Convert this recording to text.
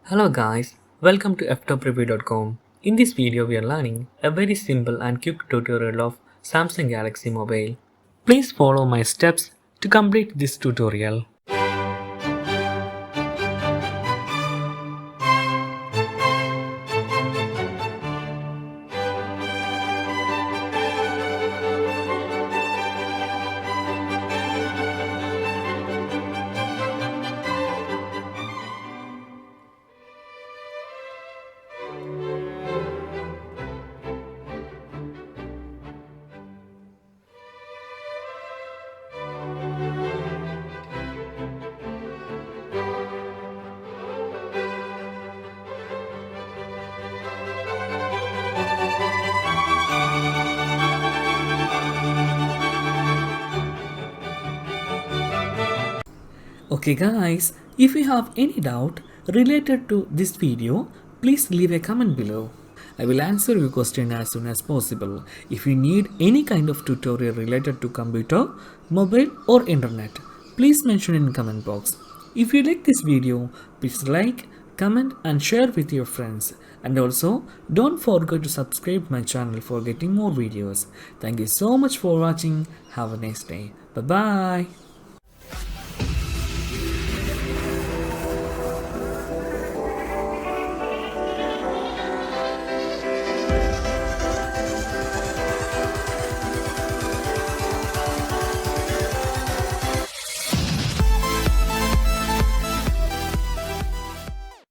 Hello guys, welcome to Ftopreview.com. In this video we are learning a very simple and quick tutorial of Samsung Galaxy Mobile. Please follow my steps to complete this tutorial. Okay guys, if you have any doubt related to this video, please leave a comment below. I will answer your question as soon as possible. If you need any kind of tutorial related to computer, mobile or internet, please mention in comment box. If you like this video, please like, comment and share with your friends. And also, don't forget to subscribe my channel for getting more videos. Thank you so much for watching. Have a nice day. Bye bye.